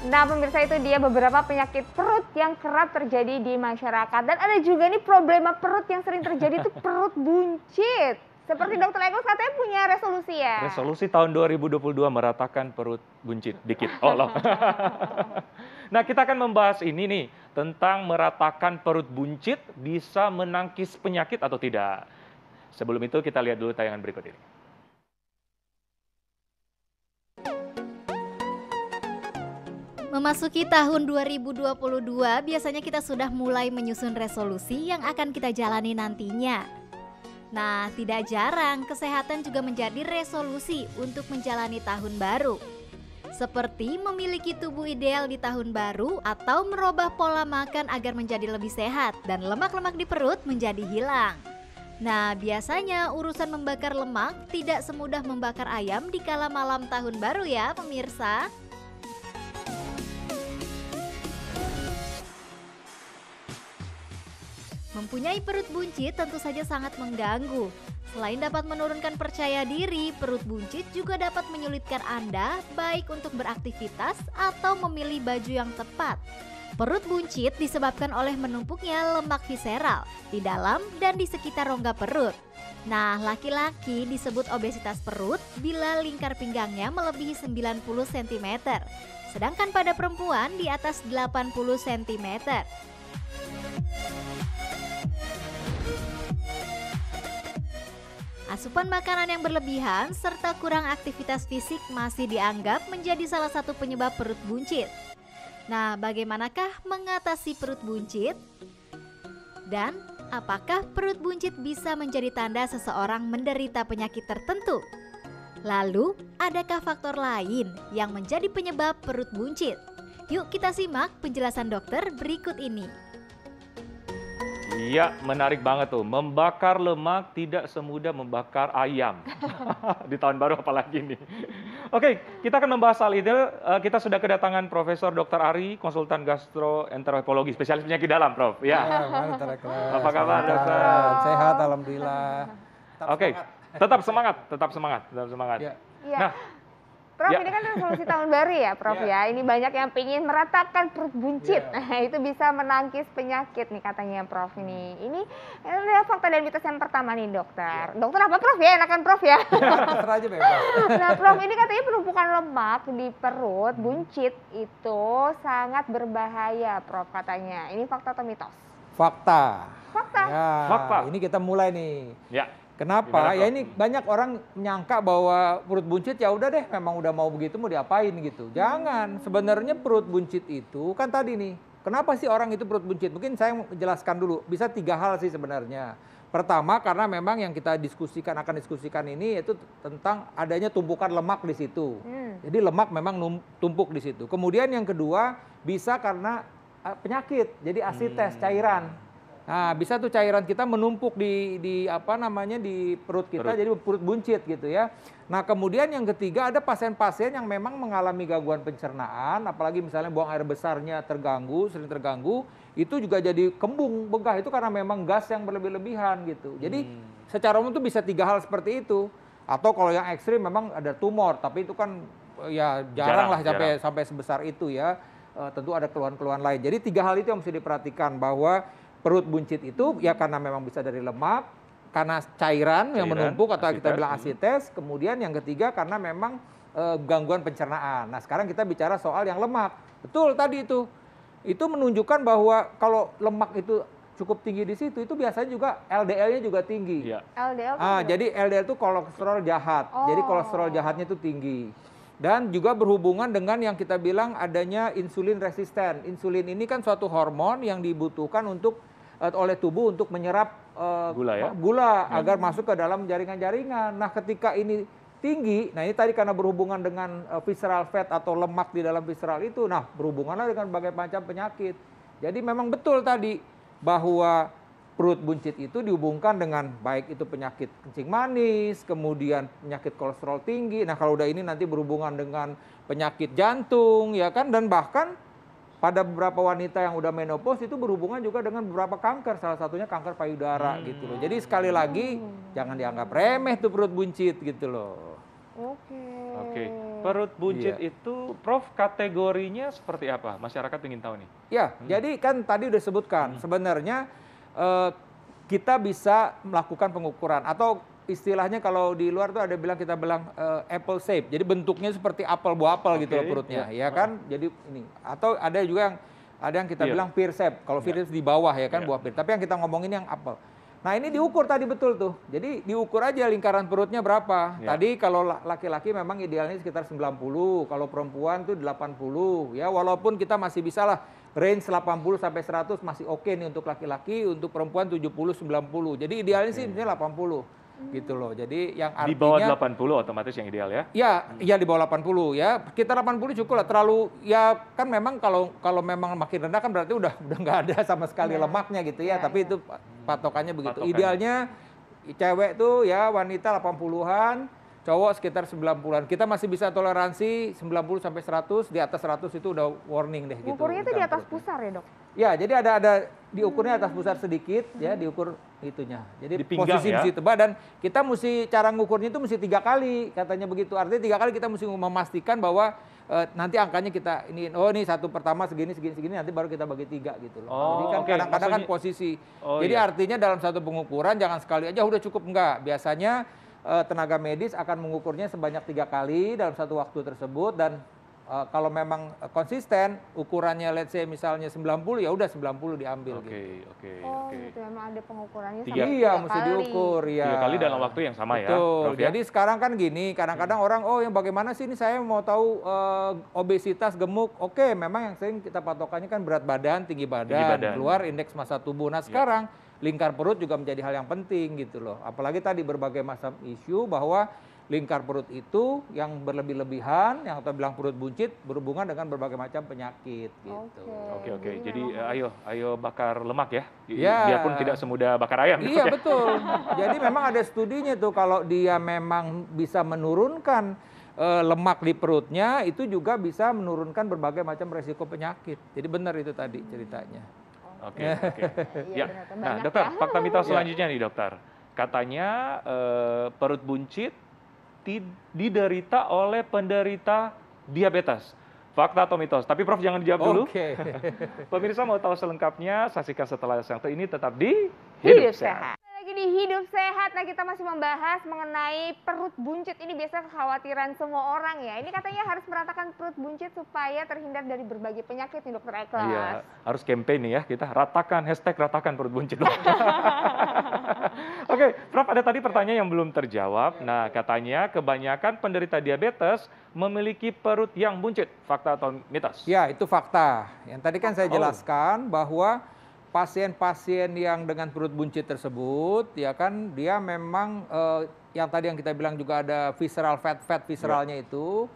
Nah, pemirsa, itu dia beberapa penyakit perut yang kerap terjadi di masyarakat. Dan ada juga nih problema perut yang sering terjadi itu perut buncit. Seperti Dokter Eko katanya punya resolusi ya? Resolusi tahun 2022 meratakan perut buncit dikit. Oh loh. Nah, kita akan membahas ini nih, tentang meratakan perut buncit bisa menangkis penyakit atau tidak. Sebelum itu kita lihat dulu tayangan berikut ini. Memasuki tahun 2022, biasanya kita sudah mulai menyusun resolusi yang akan kita jalani nantinya. Nah, tidak jarang kesehatan juga menjadi resolusi untuk menjalani tahun baru. Seperti memiliki tubuh ideal di tahun baru atau merubah pola makan agar menjadi lebih sehat dan lemak-lemak di perut menjadi hilang. Nah, biasanya urusan membakar lemak tidak semudah membakar ayam di kala malam tahun baru ya, pemirsa. Mempunyai perut buncit tentu saja sangat mengganggu. Selain dapat menurunkan percaya diri, perut buncit juga dapat menyulitkan Anda baik untuk beraktivitas atau memilih baju yang tepat. Perut buncit disebabkan oleh menumpuknya lemak visceral di dalam dan di sekitar rongga perut. Nah, laki-laki disebut obesitas perut bila lingkar pinggangnya melebihi 90 cm, sedangkan pada perempuan di atas 80 cm. Asupan makanan yang berlebihan serta kurang aktivitas fisik masih dianggap menjadi salah satu penyebab perut buncit. Nah, bagaimanakah mengatasi perut buncit? Dan apakah perut buncit bisa menjadi tanda seseorang menderita penyakit tertentu? Lalu, adakah faktor lain yang menjadi penyebab perut buncit? Yuk kita simak penjelasan dokter berikut ini. Iya, menarik banget tuh. Membakar lemak tidak semudah membakar ayam. Di tahun baru apalagi nih. Oke, kita akan membahas hal itu. Kita sudah kedatangan Profesor Dr. Ari, konsultan gastroenterologi, spesialis penyakit dalam, Prof. Ya. Apa kabar, dokter? Sehat, alhamdulillah. Oke, tetap semangat, tetap semangat, tetap semangat. Ya. Nah, Prof, ini kan resolusi tahun baru ya, Prof ya. Ini banyak yang ingin meratakan perut buncit. Nah, itu bisa menangkis penyakit nih katanya Prof ini. Ini adalah fakta dan mitos yang pertama nih, dokter. Dokter apa, Prof ya? Enakan Prof ya. Terserah aja bebas. Nah, Prof, ini katanya penumpukan lemak di perut buncit itu sangat berbahaya, Prof katanya. Ini fakta atau mitos? Fakta. Fakta. Ya, Fakta. ini kita mulai nih. Ya. Kenapa? Gimana, Ya Prof? ini banyak orang menyangka bahwa perut buncit ya udah deh, memang udah mau begitu mau diapain gitu. Jangan. Sebenarnya perut buncit itu kan tadi nih. Kenapa sih orang itu perut buncit? Mungkin saya jelaskan dulu. Bisa 3 hal sih sebenarnya. Pertama, karena memang yang kita akan diskusikan ini yaitu tentang adanya tumpukan lemak di situ. Jadi lemak memang tumpuk di situ. Kemudian yang kedua, bisa karena penyakit. Jadi asites, cairan. Nah, bisa tuh cairan kita menumpuk di perut kita, jadi perut buncit gitu ya. Nah, kemudian yang ketiga ada pasien-pasien yang memang mengalami gangguan pencernaan, apalagi misalnya buang air besarnya sering terganggu, itu juga jadi kembung, begah, itu karena memang gas yang berlebih-lebihan gitu. Jadi secara umum tuh bisa 3 hal seperti itu. Atau kalau yang ekstrim memang ada tumor, tapi itu kan ya jarang lah sampai sebesar itu ya. Tentu ada keluhan-keluhan lain. Jadi 3 hal itu yang mesti diperhatikan, bahwa perut buncit itu ya karena memang bisa dari lemak, karena cairan yang menumpuk atau kita bilang asites, kemudian yang ketiga karena memang gangguan pencernaan. Nah, sekarang kita bicara soal yang lemak. Betul tadi itu. Itu menunjukkan bahwa kalau lemak itu cukup tinggi di situ, itu biasanya juga LDL-nya juga tinggi. Iya. LDL. Jadi LDL itu kolesterol jahat. Jadi kolesterol jahatnya itu tinggi. Dan juga berhubungan dengan yang kita bilang adanya insulin resisten. Insulin ini kan suatu hormon yang dibutuhkan oleh tubuh untuk menyerap gula agar masuk ke dalam jaringan-jaringan. Nah, ketika ini tinggi, nah ini tadi karena berhubungan dengan visceral fat atau lemak di dalam visceral itu, nah berhubunganlah dengan berbagai macam penyakit. Jadi memang betul tadi bahwa perut buncit itu dihubungkan dengan baik itu penyakit kencing manis, kemudian penyakit kolesterol tinggi. Nah, kalau udah ini nanti berhubungan dengan penyakit jantung, ya kan, dan bahkan pada beberapa wanita yang udah menopause itu berhubungan juga dengan beberapa kanker, salah satunya kanker payudara gitu loh. Jadi sekali lagi jangan dianggap remeh tuh perut buncit gitu loh. Oke. Oke. Perut buncit Iya. itu, Prof, kategorinya seperti apa? Masyarakat ingin tahu nih. Ya, jadi kan tadi udah sebutkan, sebenarnya kita bisa melakukan pengukuran atau istilahnya kalau di luar tuh ada kita bilang apple shape. Jadi bentuknya seperti apel, buah apel gitu loh Oke, perutnya, ya. ya kan? Jadi ini atau ada juga yang kita Pear. bilang pear shape. Kalau pear di bawah ya kan Iya. buah pear. Tapi yang kita ngomongin yang apel. Nah, ini diukur tadi betul tuh. Jadi diukur aja lingkaran perutnya berapa. Ya. Tadi kalau laki-laki memang idealnya sekitar 90, kalau perempuan tuh 80. Ya, walaupun kita masih bisa lah range 80 sampai 100 masih oke nih untuk laki-laki, untuk perempuan 70 90. Jadi idealnya sih misalnya 80 gitu loh. Jadi yang Di bawah artinya 80 otomatis yang ideal ya. ya di bawah 80 ya. Kita 80 cukup lah. Terlalu ya kan memang kalau memang makin rendah kan berarti udah nggak ada sama sekali Ya. lemaknya gitu ya. Ya, Tapi ya. itu patokannya begitu. Patokannya. Idealnya cewek tuh ya wanita 80-an, cowok sekitar 90-an. Kita masih bisa toleransi 90 sampai 100, di atas 100 itu udah warning deh gitu. Ukurnya tuh di lingkaran atas perutnya. pusar ya, Dok? Ya, jadi ada diukurnya atas pusar sedikit, ya diukur itunya. Jadi Di pinggang posisi ya? di situ, Mbak, dan kita mesti cara ngukurnya itu mesti 3 kali, katanya begitu. Artinya 3 kali kita mesti memastikan bahwa nanti angkanya kita ini, oh ini satu pertama segini, nanti baru kita bagi 3 gitu loh. Oh, Jadi kan oke. kadang-kadang kan Maksudnya- posisi. Oh, Jadi iya. artinya dalam satu pengukuran jangan sekali aja udah cukup, enggak. Biasanya tenaga medis akan mengukurnya sebanyak 3 kali dalam satu waktu tersebut, dan kalau memang konsisten ukurannya let's say misalnya 90, ya udah 90 diambil Oke, gitu. oke, Oh, oke. gitu. Memang ada pengukurannya Tiga- sampai Iya, 3 mesti kali. diukur ya. 3 kali dalam waktu yang sama ya, Betul. Prof, ya? Jadi sekarang kan gini, kadang-kadang orang yang bagaimana sih ini saya mau tahu obesitas, gemuk. Oke, memang yang sering kita patokannya kan berat badan, tinggi badan, badan. keluar indeks massa tubuh. Nah, sekarang lingkar perut juga menjadi hal yang penting gitu loh. Apalagi tadi berbagai macam isu bahwa lingkar perut itu yang berlebih-lebihan, yang kita bilang perut buncit, berhubungan dengan berbagai macam penyakit gitu. Oke, oke. Jadi Jadi memang ayo bakar lemak ya. Ya. Biarpun tidak semudah bakar ayam. Iya betul. Jadi memang ada studinya tuh kalau dia memang bisa menurunkan lemak di perutnya, itu juga bisa menurunkan berbagai macam resiko penyakit. Jadi benar itu tadi ceritanya. Oke, oke. Iya, Ya. ternyata Nah, banyak dokter, ya. fakta mitos selanjutnya nih, dokter. Katanya perut buncit diderita oleh penderita diabetes. Fakta atau mitos? Tapi Prof jangan dijawab dulu. Oke. Pemirsa mau tahu selengkapnya, saksikan setelah yang satu ini tetap di Hidup sehat. Lagi di Hidup Sehat, nah kita masih membahas mengenai perut buncit. Ini biasa kekhawatiran semua orang ya. Ini katanya harus meratakan perut buncit supaya terhindar dari berbagai penyakit nih, Dokter Eklas. Iya, harus campaign nih ya, kita ratakan, #ratakan perut buncit. Oke, Prof, ada tadi pertanyaan yang belum terjawab. Nah, katanya kebanyakan penderita diabetes memiliki perut yang buncit. Fakta atau mitos? Ya, itu fakta. Yang tadi kan saya Oh. jelaskan bahwa pasien-pasien yang dengan perut buncit tersebut, ya kan, dia memang yang tadi yang kita bilang juga ada visceral fat visceralnya itu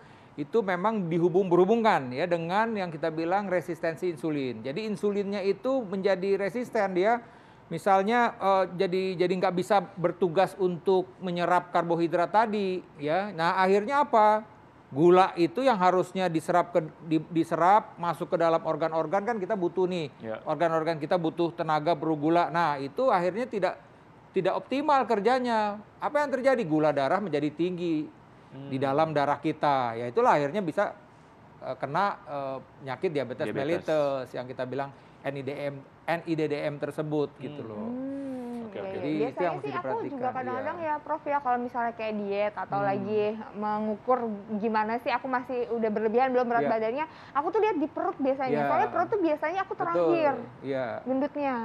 memang berhubungan ya dengan yang kita bilang resistensi insulin. Jadi insulinnya itu menjadi resisten, dia misalnya jadi nggak bisa bertugas untuk menyerap karbohidrat tadi, ya. Nah akhirnya apa? Gula itu yang harusnya diserap masuk ke dalam organ-organ, kan kita butuh nih, Ya. organ-organ kita butuh tenaga perlu gula. Nah itu akhirnya tidak optimal kerjanya. Apa yang terjadi? Gula darah menjadi tinggi di dalam darah kita. Ya itulah akhirnya bisa kena penyakit diabetes mellitus yang kita bilang NIDDM tersebut gitu loh. Oke, oke. Jadi itu biasanya yang mesti sih aku diperhatikan, juga kadang-kadang iya. ya Prof ya, kalau misalnya kayak diet atau lagi mengukur gimana sih aku masih udah berlebihan belum berat Iya. badannya, aku tuh lihat di perut biasanya. Iya. Soalnya perut tuh biasanya aku Betul. terakhir Iya. gendutnya.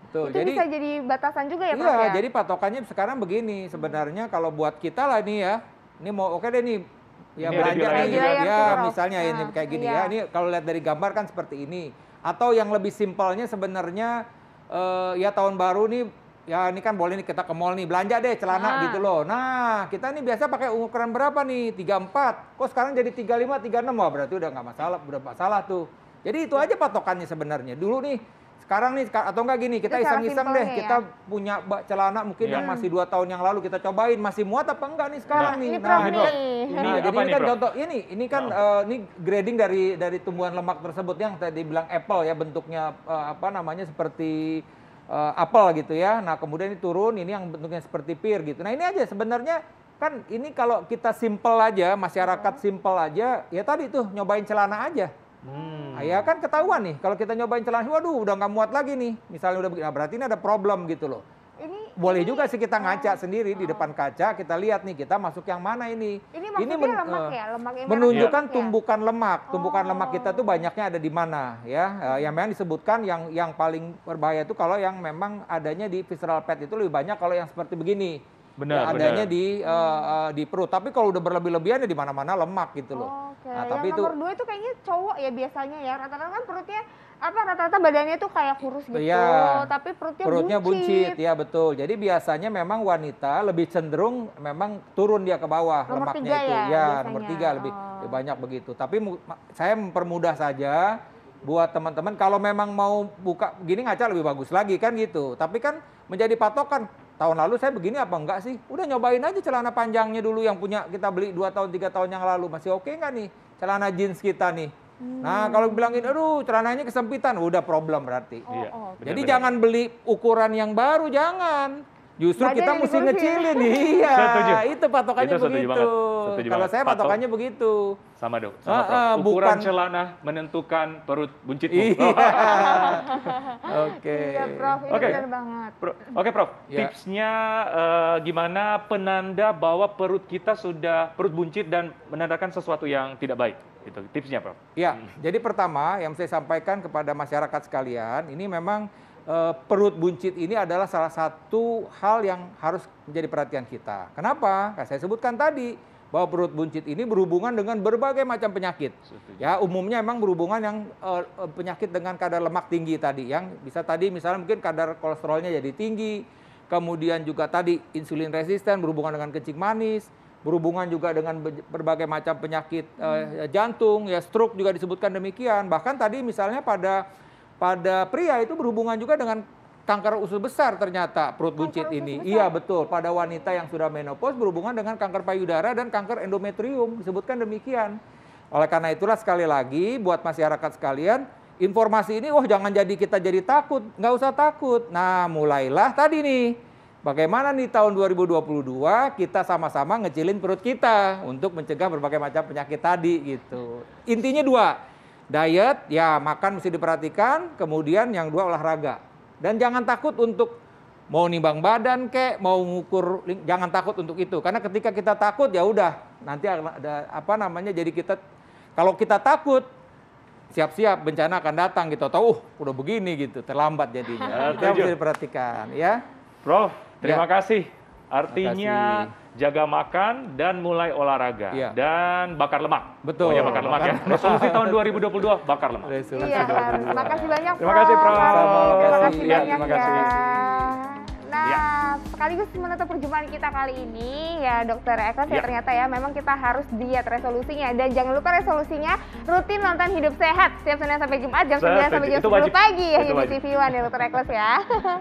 Betul. Itu bisa jadi batasan juga ya Prof Iya, ya? jadi patokannya sekarang begini, sebenarnya kalau buat kita lah nih ya, ini mau oke deh nih, ya Ini ada belanja di layar nih, juga. Di layar ya tuh, Prof. misalnya ini Nah, kayak gini iya. ya, ini kalau lihat dari gambar kan seperti ini. Atau yang lebih simpelnya sebenarnya ya tahun baru nih, ya ini kan boleh nih kita ke mall nih, belanja deh celana Nah. gitu loh. Nah kita nih biasa pakai ukuran berapa nih, 34, kok sekarang jadi 35, 36, wah berarti udah nggak masalah, udah masalah tuh. Jadi itu aja patokannya sebenarnya. Dulu nih, sekarang nih, atau enggak gini, kita Itu cara iseng-iseng deh, simpelnya kita ya. punya celana mungkin Iya. yang masih 2 tahun yang lalu kita cobain, masih muat apa enggak nih sekarang Nah, nih. Ini Nah, Prof ini, nih. Prof. Nah, Ini jadi apa ini nih, kan Prof? contoh ini kan ini grading dari tumbuhan lemak tersebut yang tadi bilang apple ya, bentuknya apa namanya seperti apel gitu ya. Nah kemudian ini turun, ini yang bentuknya seperti pear gitu. Nah ini aja sebenarnya Kan ini kalau kita simpel aja, masyarakat simpel aja, ya tadi tuh nyobain celana aja. Ya kan ketahuan nih, kalau kita nyobain celana, waduh udah nggak muat lagi nih. Misalnya udah begini, nah berarti ini ada problem gitu loh. Boleh juga sih kita ngaca sendiri di depan kaca, kita lihat nih kita masuk yang mana ini. Ini maksudnya lemak ya? Lemak yang menunjukkan merah ya? tumbukan lemak. Tumbukan lemak kita tuh banyaknya ada di mana ya. Yang memang disebutkan yang paling berbahaya itu kalau yang memang adanya di visceral fat itu lebih banyak kalau yang seperti begini. Benar, ya, adanya di perut. Tapi kalau udah berlebih-lebihan ya di mana-mana lemak gitu loh. Oke. Nah, tapi yang nomor 2 itu kayaknya cowok ya biasanya ya. Rata-rata kan perutnya rata-rata badannya tuh kayak kurus gitu, ya, tapi perutnya buncit. Ya betul. Jadi biasanya memang wanita lebih cenderung memang turun dia ke bawah nomor lemaknya 3 itu. Ya, Nomor 3 lebih banyak begitu. Tapi saya mempermudah saja buat teman-teman kalau memang mau buka gini ngaca lebih bagus lagi kan gitu. Tapi kan menjadi patokan tahun lalu saya begini apa enggak sih? Udah nyobain aja celana panjangnya dulu yang punya kita beli 2 tahun 3 tahun yang lalu. Masih oke nggak nih celana jeans kita nih? Nah kalau bilangin aduh celananya kesempitan udah problem berarti. Jadi jangan beli ukuran yang baru, jangan. Justru Badan kita mesti ngecilin. Iya, Setuju. itu patokannya Itu setuju begitu. banget. Setuju Kalau banget. saya patokannya begitu. Sama dong, sama Prof. Ukuran celana menentukan perut buncitmu. Iya. Oke. Iya, Prof, ini Oke. benar banget. Oke, Prof. Ya. Tipsnya gimana penanda bahwa perut kita sudah perut buncit dan menandakan sesuatu yang tidak baik? Itu tipsnya, Prof. Ya, jadi pertama yang saya sampaikan kepada masyarakat sekalian, ini memang perut buncit ini adalah salah satu hal yang harus menjadi perhatian kita. Kenapa? Saya sebutkan tadi bahwa perut buncit ini berhubungan dengan berbagai macam penyakit. Ya, umumnya memang berhubungan yang penyakit dengan kadar lemak tinggi tadi, yang bisa tadi misalnya mungkin kadar kolesterolnya jadi tinggi, kemudian juga tadi insulin resisten berhubungan dengan kencing manis, berhubungan juga dengan berbagai macam penyakit jantung, ya stroke juga disebutkan demikian. Bahkan tadi misalnya pada pria itu berhubungan juga dengan kanker usus besar ternyata perut buncit ini. Iya betul, pada wanita yang sudah menopause berhubungan dengan kanker payudara dan kanker endometrium, disebutkan demikian. Oleh karena itulah sekali lagi buat masyarakat sekalian, informasi ini jangan jadi kita jadi takut, nggak usah takut. Nah mulailah tadi nih. Bagaimana nih tahun 2022 kita sama-sama ngecilin perut kita untuk mencegah berbagai macam penyakit tadi gitu. Intinya 2, diet, ya makan mesti diperhatikan, kemudian yang 2 olahraga. Dan jangan takut untuk mau nimbang badan kek, mau ngukur, jangan takut untuk itu. Karena ketika kita takut ya udah nanti ada jadi kita kalau kita takut siap-siap bencana akan datang gitu. Tahu udah begini gitu, terlambat jadinya. Itu harus diperhatikan ya. Prof, terima kasih. Artinya jaga makan dan mulai olahraga dan bakar lemak. Betul. Ya bakar lemak ya. Resolusi tahun 2022 bakar lemak. Iya, terima kasih banyak, Prof. Terima kasih, Prof. Terima kasih Ya, banyak terima kasih. ya. Nah, sekaligus menutup perjumpaan kita kali ini ya Dokter Eka, ternyata ya memang kita harus diet resolusinya, dan jangan lupa resolusinya rutin nonton Hidup Sehat setiap Senin sampai Jumat jam 9 sampai jam 10 pagi ya di TV One ya Dokter Eka ya.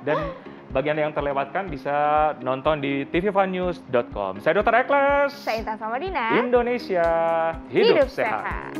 Dan bagian yang terlewatkan bisa nonton di tvvanews.com. Saya Dr. Ekles. Saya Intan Samadina. Indonesia hidup sehat. Sehat.